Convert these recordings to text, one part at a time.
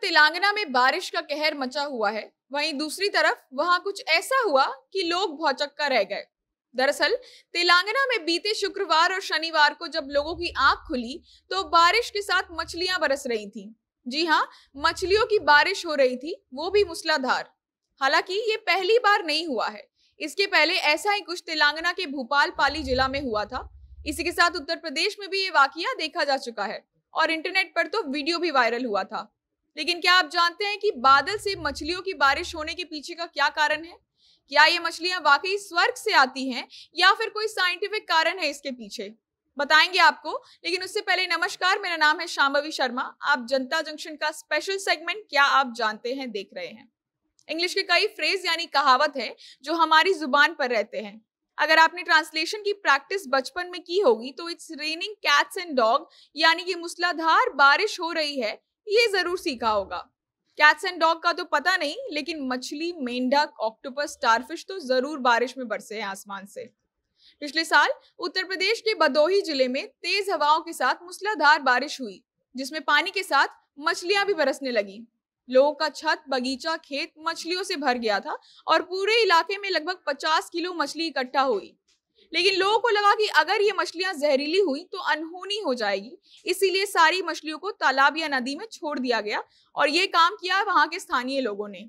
तेलंगाना में बारिश का कहर मचा हुआ है, वहीं दूसरी तरफ वहां कुछ ऐसा हुआ कि लोग भौचक्का रह गए। दरअसल तेलंगाना में बीते शुक्रवार और शनिवार को जब लोगों की आंख खुली तो बारिश के साथ मछलियां बरस रही थीं। जी हाँ, मछलियों की बारिश हो रही थी, वो भी मूसलाधार। हालांकि ये पहली बार नहीं हुआ है। इसके पहले ऐसा ही कुछ तेलंगाना के भूपाल पाली जिला में हुआ था। इसी के साथ उत्तर प्रदेश में भी ये वाकया देखा जा चुका है और इंटरनेट पर तो वीडियो भी वायरल हुआ था। लेकिन क्या आप जानते हैं कि बादल से मछलियों की बारिश होने के पीछे का क्या कारण है? क्या ये मछलियां वाकई स्वर्ग से आती हैं या फिर कोई साइंटिफिक कारण है इसके पीछे? बताएंगे आपको। लेकिन उससे पहले नमस्कार, मेरा नाम है शांभवी शर्मा। आप जनता जंक्शन का स्पेशल सेगमेंट क्या आप जानते हैं देख रहे हैं। इंग्लिश के कई फ्रेज यानी कहावत है जो हमारी जुबान पर रहते हैं। अगर आपने ट्रांसलेशन की प्रैक्टिस बचपन में की होगी तो it's raining cats and dog यानी कि मूसलाधार बारिश हो रही है, ये जरूर सीखा होगा। कैट्स एंड डॉग का तो पता नहीं, लेकिन मछली, मेंढक, ऑक्टोपस, स्टारफिश तो जरूर बारिश में बरसे हैं आसमान से। पिछले साल उत्तर प्रदेश के भदोही जिले में तेज हवाओं के साथ मूसलाधार बारिश हुई, जिसमें पानी के साथ मछलियां भी बरसने लगी। लोगों का छत, बगीचा, खेत मछलियों से भर गया था और पूरे इलाके में लगभग 50 किलो मछली इकट्ठा हुई। लेकिन लोगों को लगा कि अगर ये मछलियां जहरीली हुई तो अनहोनी हो जाएगी, इसीलिए सारी मछलियों को तालाब या नदी में छोड़ दिया गया और ये काम किया वहां के स्थानीय लोगों ने।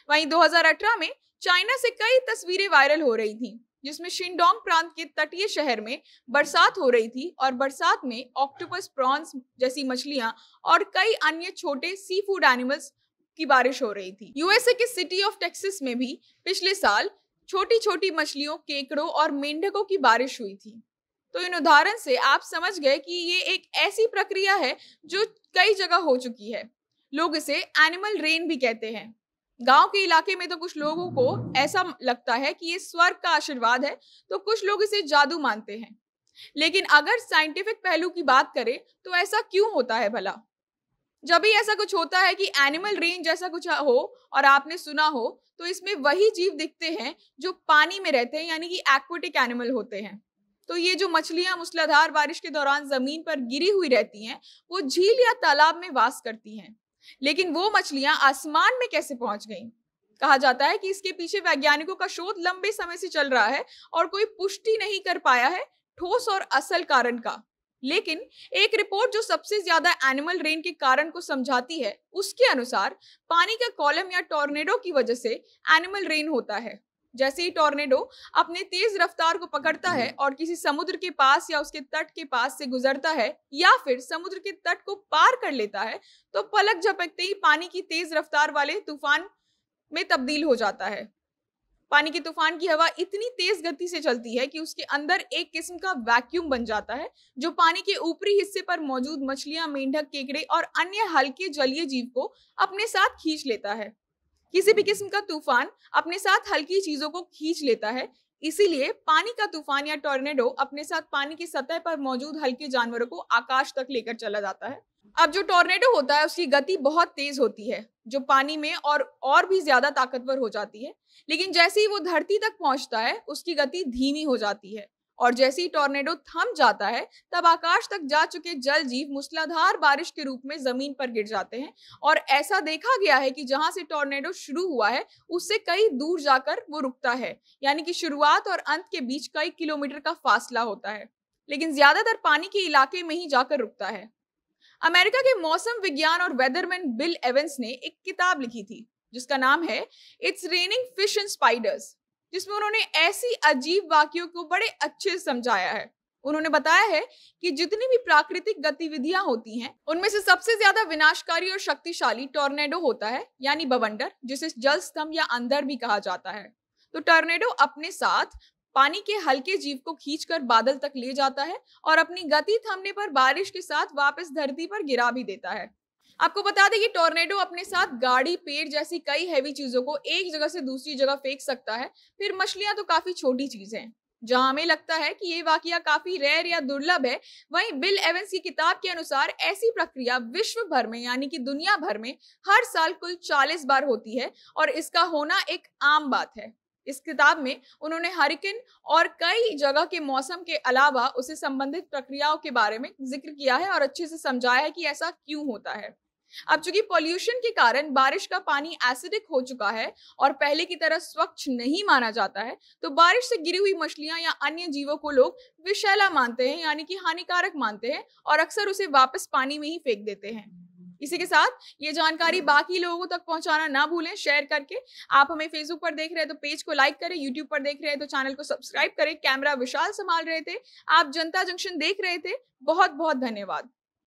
वहीं 2018 में चाइना से कई तस्वीरें वायरल हो रही थीं, जिसमें शिंडोंग प्रांत के तटीय शहर में बरसात हो रही थी और बरसात में ऑक्टोपस, प्रॉन्स जैसी मछलियां और कई अन्य छोटे सी फूड एनिमल्स की बारिश हो रही थी। यूएसए के सिटी ऑफ टेक्सास में भी पिछले साल छोटी छोटी मछलियों, केकड़ों और मेंढकों की बारिश हुई थी। तो इन उदाहरण से आप समझ गए कि ये एक ऐसी प्रक्रिया है जो कई जगह हो चुकी है। लोग इसे एनिमल रेन भी कहते हैं। गांव के इलाके में तो कुछ लोगों को ऐसा लगता है कि ये स्वर्ग का आशीर्वाद है, तो कुछ लोग इसे जादू मानते हैं। लेकिन अगर साइंटिफिक पहलू की बात करें तो ऐसा क्यों होता है भला? जब भी ऐसा कुछ होता है कि एनिमल रेंज जैसा कुछ हो और आपने सुना हो, तो इसमें वही जीव दिखते हैं जो पानी में रहते हैं, यानी कि एक्वेटिक एनिमल होते हैं। तो ये जो मछलियां मूसलाधार बारिश के दौरान जमीन पर गिरी हुई रहती हैं, वो झील या तालाब में वास करती हैं। लेकिन वो मछलियां आसमान में कैसे पहुंच गईं? कहा जाता है कि इसके पीछे वैज्ञानिकों का शोध लंबे समय से चल रहा है और कोई पुष्टि नहीं कर पाया है ठोस और असल कारण का। लेकिन एक रिपोर्ट जो सबसे ज्यादा एनिमल रेन के कारण को समझाती है, उसके अनुसार पानी का कॉलम या टॉर्नेडो की वजह से एनिमल रेन होता है। जैसे ही टॉर्नेडो अपने तेज रफ्तार को पकड़ता है और किसी समुद्र के पास या उसके तट के पास से गुजरता है या फिर समुद्र के तट को पार कर लेता है, तो पलक झपकते ही पानी की तेज रफ्तार वाले तूफान में तब्दील हो जाता है। पानी के तूफान की हवा इतनी तेज गति से चलती है कि उसके अंदर एक किस्म का वैक्यूम बन जाता है, जो पानी के ऊपरी हिस्से पर मौजूद मछलियां, मेंढक, केकड़े और अन्य हल्के जलीय जीव को अपने साथ खींच लेता है। किसी भी किस्म का तूफान अपने साथ हल्की चीजों को खींच लेता है, इसीलिए पानी का तूफान या टॉर्नेडो अपने साथ पानी की सतह पर मौजूद हल्के जानवरों को आकाश तक लेकर चला जाता है। अब जो टॉर्नेडो होता है उसकी गति बहुत तेज होती है, जो पानी में और भी ज्यादा ताकतवर हो जाती है। लेकिन जैसे ही वो धरती तक पहुंचता है उसकी गति धीमी हो जाती है और जैसे ही टॉर्नेडो थम जाता है तब आकाश तक जा चुके जल जीव मूसलाधार बारिश के रूप में जमीन पर गिर जाते हैं। और ऐसा देखा गया है कि जहां से टॉर्नेडो शुरू हुआ है उससे कई दूर जाकर वो रुकता है, यानी कि शुरुआत और अंत के बीच कई किलोमीटर का फासला होता है, लेकिन ज्यादातर पानी के इलाके में ही जाकर रुकता है। अमेरिका के मौसम विज्ञान और वेदरमैन बिल एवंस ने एक किताब लिखी थी जिसका नाम है it's raining fish and spiders, जिसमें उन्होंने ऐसी अजीब वाक्यों को बड़े अच्छे से समझाया है। उन्होंने बताया है कि जितनी भी प्राकृतिक गतिविधियां होती हैं उनमें से सबसे ज्यादा विनाशकारी और शक्तिशाली टॉर्नेडो होता है, यानी बवंडर, जिसे जल स्तंभ या अंधर भी कहा जाता है। तो टॉर्नेडो अपने साथ पानी के हल्के जीव को खींचकर बादल तक ले जाता है और अपनी गति थमने पर बारिश के साथ वापस धरती पर गिरा भी देता है। आपको बता दें कि टॉर्नेडो अपने साथ गाड़ी, पेड़ जैसी कई हैवी चीजों को एक जगह से दूसरी जगह फेंक सकता है। फिर मछलियां तो काफी छोटी चीज हैं। जहां हमें लगता है कि ये वाकया काफी रेयर या दुर्लभ है, वहीं बिल एवंस की किताब के अनुसार ऐसी प्रक्रिया विश्व भर में, यानी कि दुनिया भर में हर साल कुल 40 बार होती है और इसका होना एक आम बात है। इस किताब में उन्होंने हरिकेन और कई जगह के मौसम के अलावा उससे संबंधित प्रक्रियाओं के बारे में जिक्र किया है और अच्छे से समझाया है कि ऐसा क्यों होता है। अब चूंकि पॉल्यूशन के कारण बारिश का पानी एसिडिक हो चुका है और पहले की तरह स्वच्छ नहीं माना जाता है, तो बारिश से गिरी हुई मछलियां या अन्य जीवों को लोग विषैला मानते हैं, यानी कि हानिकारक मानते हैं, और अक्सर उसे वापस पानी में ही फेंक देते हैं। इसी के साथ ये जानकारी बाकी लोगों तक पहुंचाना ना भूलें, शेयर करके। आप हमें फेसबुक पर देख रहे हैं तो पेज को लाइक करें, यूट्यूब पर देख रहे हैं तो चैनल को सब्सक्राइब करें। कैमरा विशाल संभाल रहे थे, आप जनता जंक्शन देख रहे थे। बहुत बहुत धन्यवाद।